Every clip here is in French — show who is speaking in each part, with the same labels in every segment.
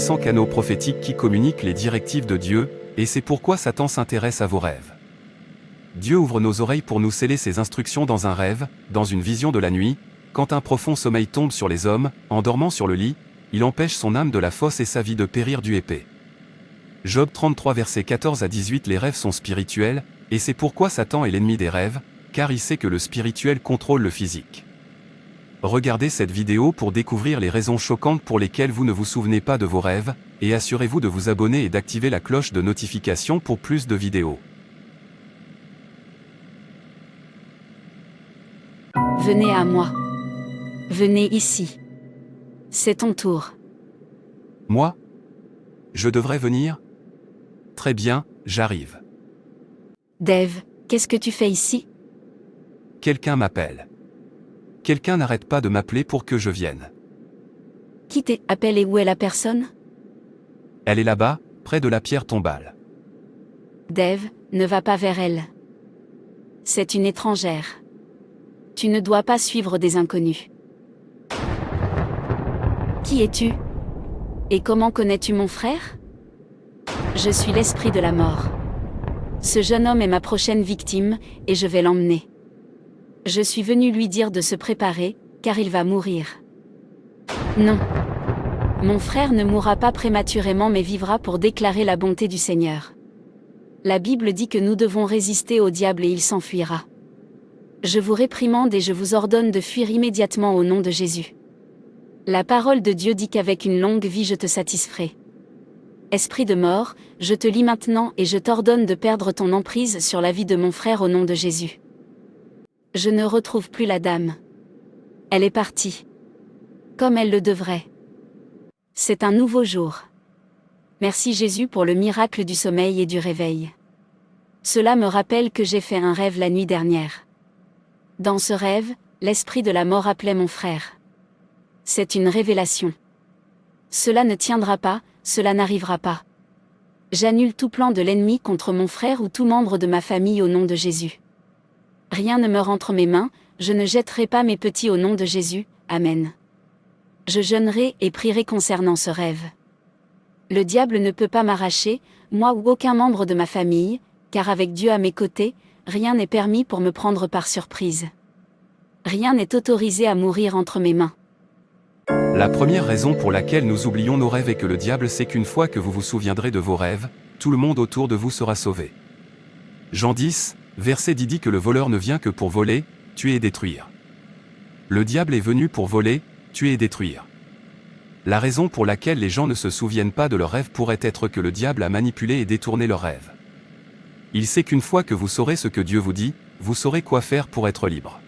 Speaker 1: puissants canaux prophétiques qui communiquent les directives de Dieu, et c'est pourquoi Satan s'intéresse à vos rêves. Dieu ouvre nos oreilles pour nous sceller ses instructions dans un rêve, dans une vision de la nuit, quand un profond sommeil tombe sur les hommes, en dormant sur le lit, il empêche son âme de la fosse et sa vie de périr du épée. Job 33 versets 14 à 18. Les rêves sont spirituels, et c'est pourquoi Satan est l'ennemi des rêves, car il sait que le spirituel contrôle le physique. Regardez cette vidéo pour découvrir les raisons choquantes pour lesquelles vous ne vous souvenez pas de vos rêves, et assurez-vous de vous abonner et d'activer la cloche de notification pour plus de vidéos.
Speaker 2: Venez à moi. Venez ici. C'est ton tour.
Speaker 1: Moi? Je devrais venir? Très bien, j'arrive.
Speaker 2: Dave, qu'est-ce que tu fais ici?
Speaker 1: Quelqu'un m'appelle. Quelqu'un n'arrête pas de m'appeler pour que je vienne.
Speaker 2: Qui t'appelle et où est la personne?
Speaker 1: Elle est là-bas, près de la pierre tombale.
Speaker 2: Dave, ne va pas vers elle. C'est une étrangère. Tu ne dois pas suivre des inconnus. Qui es-tu? Et comment connais-tu mon frère? Je suis l'esprit de la mort. Ce jeune homme est ma prochaine victime, et je vais l'emmener. Je suis venu lui dire de se préparer, car il va mourir. Non. Mon frère ne mourra pas prématurément mais vivra pour déclarer la bonté du Seigneur. La Bible dit que nous devons résister au diable et il s'enfuira. Je vous réprimande et je vous ordonne de fuir immédiatement au nom de Jésus. La parole de Dieu dit qu'avec une longue vie je te satisferai. Esprit de mort, je te lis maintenant et je t'ordonne de perdre ton emprise sur la vie de mon frère au nom de Jésus. Je ne retrouve plus la dame. Elle est partie. Comme elle le devrait. C'est un nouveau jour. Merci Jésus pour le miracle du sommeil et du réveil. Cela me rappelle que j'ai fait un rêve la nuit dernière. Dans ce rêve, l'esprit de la mort appelait mon frère. C'est une révélation. Cela ne tiendra pas, cela n'arrivera pas. J'annule tout plan de l'ennemi contre mon frère ou tout membre de ma famille au nom de Jésus. Rien ne meurt entre mes mains, je ne jetterai pas mes petits au nom de Jésus, Amen. Je jeûnerai et prierai concernant ce rêve. Le diable ne peut pas m'arracher, moi ou aucun membre de ma famille, car avec Dieu à mes côtés, rien n'est permis pour me prendre par surprise. Rien n'est autorisé à mourir entre mes mains.
Speaker 1: La première raison pour laquelle nous oublions nos rêves est que le diable sait qu'une fois que vous vous souviendrez de vos rêves, tout le monde autour de vous sera sauvé. Jean 10, verset 10 dit que le voleur ne vient que pour voler, tuer et détruire. Le diable est venu pour voler, tuer et détruire. La raison pour laquelle les gens ne se souviennent pas de leurs rêves pourrait être que le diable a manipulé et détourné leurs rêves. Il sait qu'une fois que vous saurez ce que Dieu vous dit, vous saurez quoi faire pour être libre.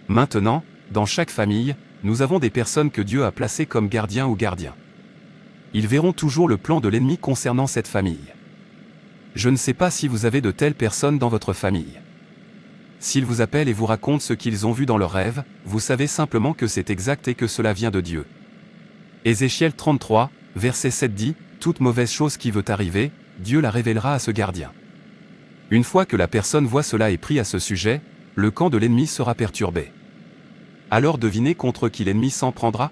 Speaker 1: Maintenant, dans chaque famille, nous avons des personnes que Dieu a placées comme gardiens ou gardiens. Ils verront toujours le plan de l'ennemi concernant cette famille. Je ne sais pas si vous avez de telles personnes dans votre famille. S'ils vous appellent et vous racontent ce qu'ils ont vu dans leurs rêves, vous savez simplement que c'est exact et que cela vient de Dieu. Ézéchiel 33, verset 7 dit, « Toute mauvaise chose qui veut arriver, Dieu la révélera à ce gardien. » Une fois que la personne voit cela et prie à ce sujet, le camp de l'ennemi sera perturbé. Alors devinez contre qui l'ennemi s'en prendra?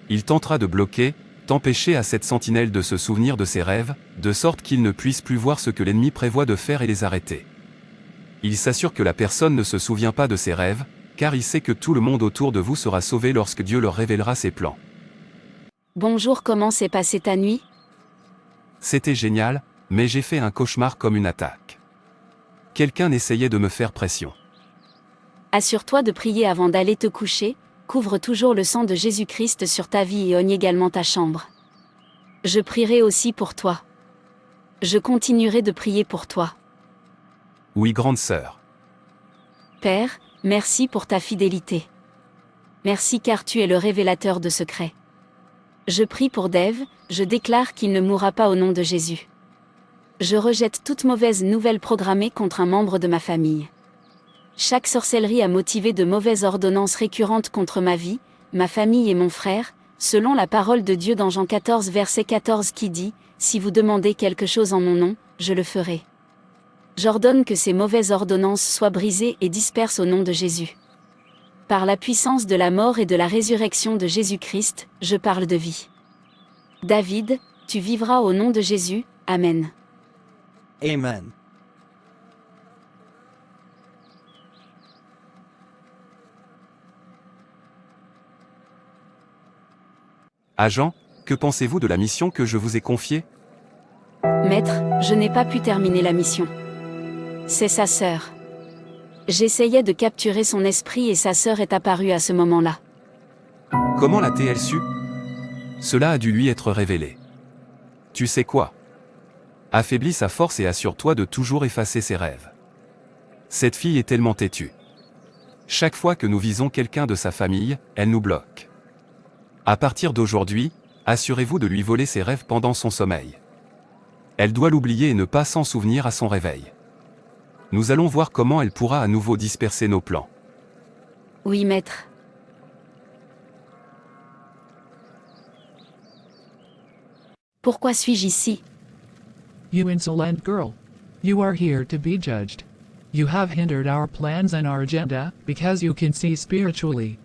Speaker 1: Il tentera de bloquer, d'empêcher à cette sentinelle de se souvenir de ses rêves, de sorte qu'il ne puisse plus voir ce que l'ennemi prévoit de faire et les arrêter. Il s'assure que la personne ne se souvient pas de ses rêves, car il sait que tout le monde autour de vous sera sauvé lorsque Dieu leur révélera ses plans.
Speaker 2: Bonjour, comment s'est passée ta nuit?
Speaker 1: C'était génial, mais j'ai fait un cauchemar comme une attaque. Quelqu'un essayait de me faire pression.
Speaker 2: Assure-toi de prier avant d'aller te coucher, couvre toujours le sang de Jésus-Christ sur ta vie et oigne également ta chambre. Je prierai aussi pour toi. Je continuerai de prier pour toi.
Speaker 1: Oui, grande sœur.
Speaker 2: Père, merci pour ta fidélité. Merci car tu es le révélateur de secrets. Je prie pour Dave, je déclare qu'il ne mourra pas au nom de Jésus. Je rejette toute mauvaise nouvelle programmée contre un membre de ma famille. Chaque sorcellerie a motivé de mauvaises ordonnances récurrentes contre ma vie, ma famille et mon frère, selon la parole de Dieu dans Jean 14 verset 14 qui dit « Si vous demandez quelque chose en mon nom, je le ferai ». J'ordonne que ces mauvaises ordonnances soient brisées et dispersent au nom de Jésus. Par la puissance de la mort et de la résurrection de Jésus-Christ, je parle de vie. David, tu vivras au nom de Jésus, Amen.
Speaker 3: Amen.
Speaker 1: Agent, que pensez-vous de la mission que je vous ai confiée?
Speaker 2: Maître, je n'ai pas pu terminer la mission. C'est sa sœur. J'essayais de capturer son esprit et sa sœur est apparue à ce moment-là.
Speaker 1: Comment l'a-t-elle su? Cela a dû lui être révélé. Tu sais quoi? Affaiblis sa force et assure-toi de toujours effacer ses rêves. Cette fille est tellement têtue. Chaque fois que nous visons quelqu'un de sa famille, elle nous bloque. À partir d'aujourd'hui, assurez-vous de lui voler ses rêves pendant son sommeil. Elle doit l'oublier et ne pas s'en souvenir à son réveil. Nous allons voir comment elle pourra à nouveau disperser nos plans.
Speaker 2: Oui, maître. Pourquoi suis-je ici?
Speaker 4: You insolent girl. You are here to be judged. You have hindered our plans and our agenda, because you can see spiritually.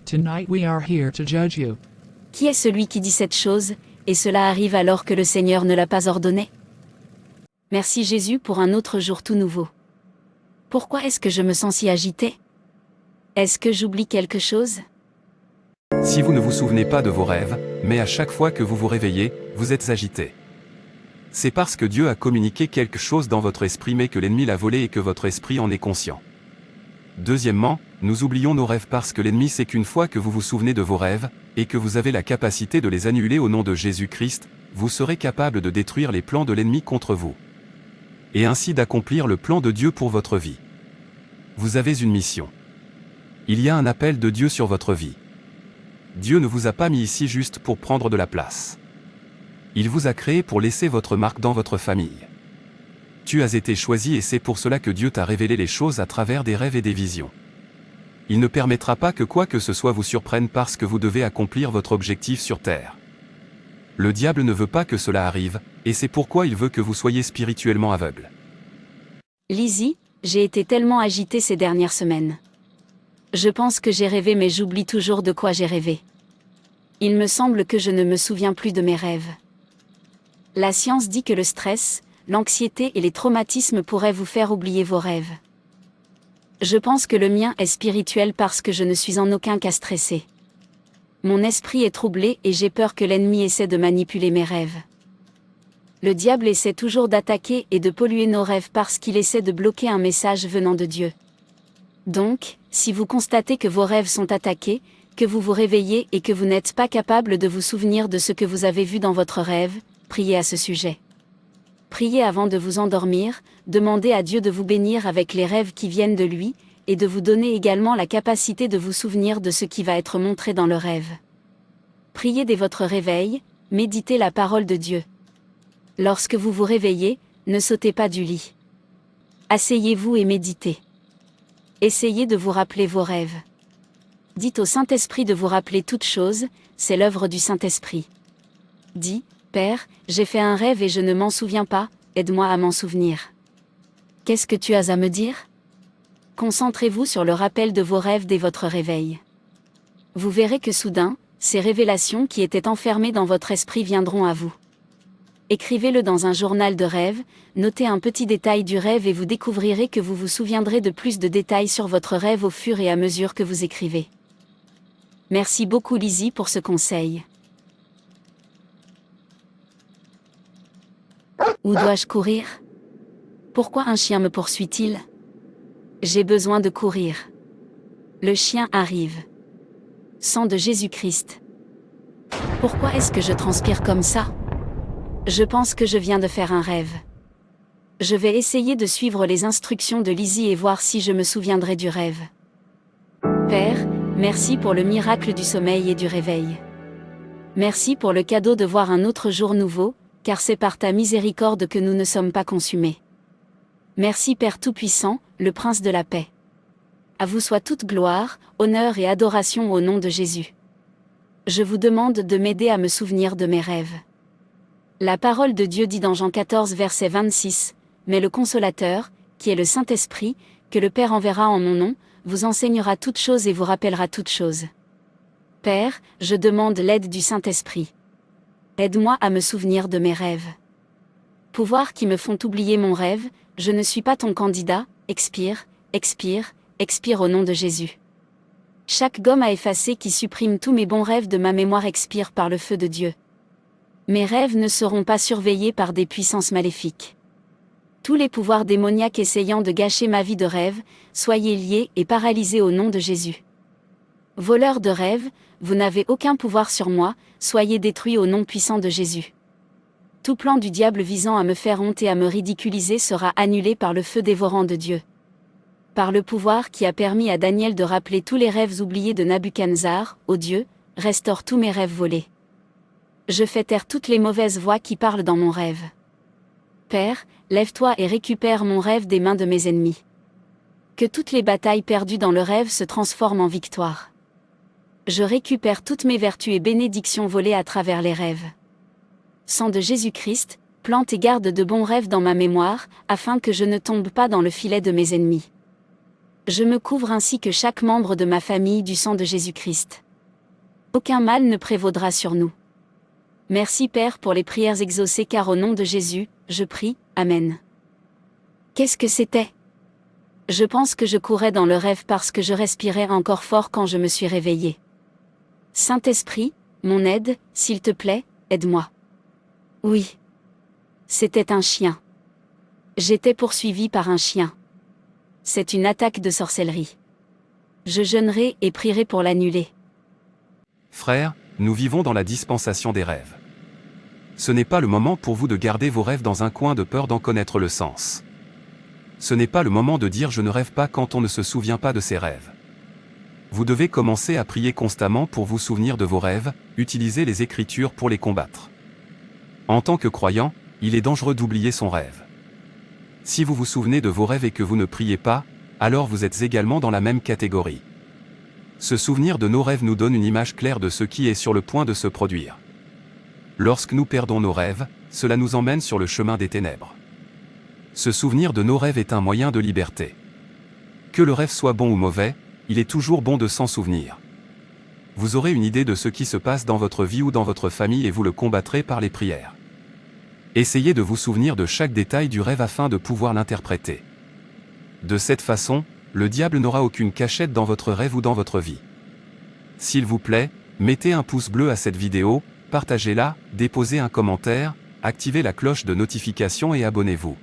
Speaker 4: Tonight we are here to judge you.
Speaker 2: Qui est celui qui dit cette chose, et cela arrive alors que le Seigneur ne l'a pas ordonné? Merci Jésus pour un autre jour tout nouveau. Pourquoi est-ce que je me sens si agitée? Est-ce que j'oublie quelque chose?
Speaker 1: Si vous ne vous souvenez pas de vos rêves, mais à chaque fois que vous vous réveillez, vous êtes agité. C'est parce que Dieu a communiqué quelque chose dans votre esprit mais que l'ennemi l'a volé et que votre esprit en est conscient. Deuxièmement, nous oublions nos rêves parce que l'ennemi sait qu'une fois que vous vous souvenez de vos rêves, et que vous avez la capacité de les annuler au nom de Jésus-Christ, vous serez capable de détruire les plans de l'ennemi contre vous. Et ainsi d'accomplir le plan de Dieu pour votre vie. Vous avez une mission. Il y a un appel de Dieu sur votre vie. Dieu ne vous a pas mis ici juste pour prendre de la place. Il vous a créé pour laisser votre marque dans votre famille. Tu as été choisi et c'est pour cela que Dieu t'a révélé les choses à travers des rêves et des visions. Il ne permettra pas que quoi que ce soit vous surprenne parce que vous devez accomplir votre objectif sur terre. Le diable ne veut pas que cela arrive, et c'est pourquoi il veut que vous soyez spirituellement aveugle.
Speaker 2: Lizzie, j'ai été tellement agitée ces dernières semaines. Je pense que j'ai rêvé mais j'oublie toujours de quoi j'ai rêvé. Il me semble que je ne me souviens plus de mes rêves. La science dit que le stress, l'anxiété et les traumatismes pourraient vous faire oublier vos rêves. Je pense que le mien est spirituel parce que je ne suis en aucun cas stressé. Mon esprit est troublé et j'ai peur que l'ennemi essaie de manipuler mes rêves. Le diable essaie toujours d'attaquer et de polluer nos rêves parce qu'il essaie de bloquer un message venant de Dieu. Donc, si vous constatez que vos rêves sont attaqués, que vous vous réveillez et que vous n'êtes pas capable de vous souvenir de ce que vous avez vu dans votre rêve, priez à ce sujet. Priez avant de vous endormir, demandez à Dieu de vous bénir avec les rêves qui viennent de lui, et de vous donner également la capacité de vous souvenir de ce qui va être montré dans le rêve. Priez dès votre réveil, méditez la parole de Dieu. Lorsque vous vous réveillez, ne sautez pas du lit. Asseyez-vous et méditez. Essayez de vous rappeler vos rêves. Dites au Saint-Esprit de vous rappeler toutes choses, c'est l'œuvre du Saint-Esprit. Dis, Père, j'ai fait un rêve et je ne m'en souviens pas, aide-moi à m'en souvenir. Qu'est-ce que tu as à me dire? Concentrez-vous sur le rappel de vos rêves dès votre réveil. Vous verrez que soudain, ces révélations qui étaient enfermées dans votre esprit viendront à vous. Écrivez-le dans un journal de rêve, notez un petit détail du rêve et vous découvrirez que vous vous souviendrez de plus de détails sur votre rêve au fur et à mesure que vous écrivez. Merci beaucoup Lizzie pour ce conseil. Où dois-je courir? Pourquoi un chien me poursuit-il? J'ai besoin de courir. Le chien arrive. Sang de Jésus-Christ. Pourquoi est-ce que je transpire comme ça? Je pense que je viens de faire un rêve. Je vais essayer de suivre les instructions de Lizzie et voir si je me souviendrai du rêve. Père, merci pour le miracle du sommeil et du réveil. Merci pour le cadeau de voir un autre jour nouveau, car c'est par ta miséricorde que nous ne sommes pas consumés. Merci Père Tout-Puissant, le Prince de la paix. À vous soit toute gloire, honneur et adoration au nom de Jésus. Je vous demande de m'aider à me souvenir de mes rêves. La parole de Dieu dit dans Jean 14 verset 26, « Mais le Consolateur, qui est le Saint-Esprit, que le Père enverra en mon nom, vous enseignera toutes choses et vous rappellera toutes choses. » Père, je demande l'aide du Saint-Esprit. Aide-moi à me souvenir de mes rêves. Pouvoirs qui me font oublier mon rêve, je ne suis pas ton candidat, expire, expire, expire au nom de Jésus. Chaque gomme à effacer qui supprime tous mes bons rêves de ma mémoire expire par le feu de Dieu. Mes rêves ne seront pas surveillés par des puissances maléfiques. Tous les pouvoirs démoniaques essayant de gâcher ma vie de rêve, soyez liés et paralysés au nom de Jésus. Voleurs de rêves, vous n'avez aucun pouvoir sur moi, soyez détruits au nom puissant de Jésus. Tout plan du diable visant à me faire honte et à me ridiculiser sera annulé par le feu dévorant de Dieu. Par le pouvoir qui a permis à Daniel de rappeler tous les rêves oubliés de Nabuchodonosor, ô Dieu, restaure tous mes rêves volés. Je fais taire toutes les mauvaises voix qui parlent dans mon rêve. Père, lève-toi et récupère mon rêve des mains de mes ennemis. Que toutes les batailles perdues dans le rêve se transforment en victoire. Je récupère toutes mes vertus et bénédictions volées à travers les rêves. Sang de Jésus-Christ, plante et garde de bons rêves dans ma mémoire, afin que je ne tombe pas dans le filet de mes ennemis. Je me couvre ainsi que chaque membre de ma famille du sang de Jésus-Christ. Aucun mal ne prévaudra sur nous. Merci Père pour les prières exaucées car au nom de Jésus, je prie, Amen. Qu'est-ce que c'était ? Je pense que je courais dans le rêve parce que je respirais encore fort quand je me suis réveillée. Saint-Esprit, mon aide, s'il te plaît, aide-moi. Oui. C'était un chien. J'étais poursuivie par un chien. C'est une attaque de sorcellerie. Je jeûnerai et prierai pour l'annuler.
Speaker 1: Frères, nous vivons dans la dispensation des rêves. Ce n'est pas le moment pour vous de garder vos rêves dans un coin de peur d'en connaître le sens. Ce n'est pas le moment de dire je ne rêve pas quand on ne se souvient pas de ses rêves. Vous devez commencer à prier constamment pour vous souvenir de vos rêves, utiliser les Écritures pour les combattre. En tant que croyant, il est dangereux d'oublier son rêve. Si vous vous souvenez de vos rêves et que vous ne priez pas, alors vous êtes également dans la même catégorie. Se souvenir de nos rêves nous donne une image claire de ce qui est sur le point de se produire. Lorsque nous perdons nos rêves, cela nous emmène sur le chemin des ténèbres. Se souvenir de nos rêves est un moyen de liberté. Que le rêve soit bon ou mauvais, il est toujours bon de s'en souvenir. Vous aurez une idée de ce qui se passe dans votre vie ou dans votre famille et vous le combattrez par les prières. Essayez de vous souvenir de chaque détail du rêve afin de pouvoir l'interpréter. De cette façon, le diable n'aura aucune cachette dans votre rêve ou dans votre vie. S'il vous plaît, mettez un pouce bleu à cette vidéo, partagez-la, déposez un commentaire, activez la cloche de notification et abonnez-vous.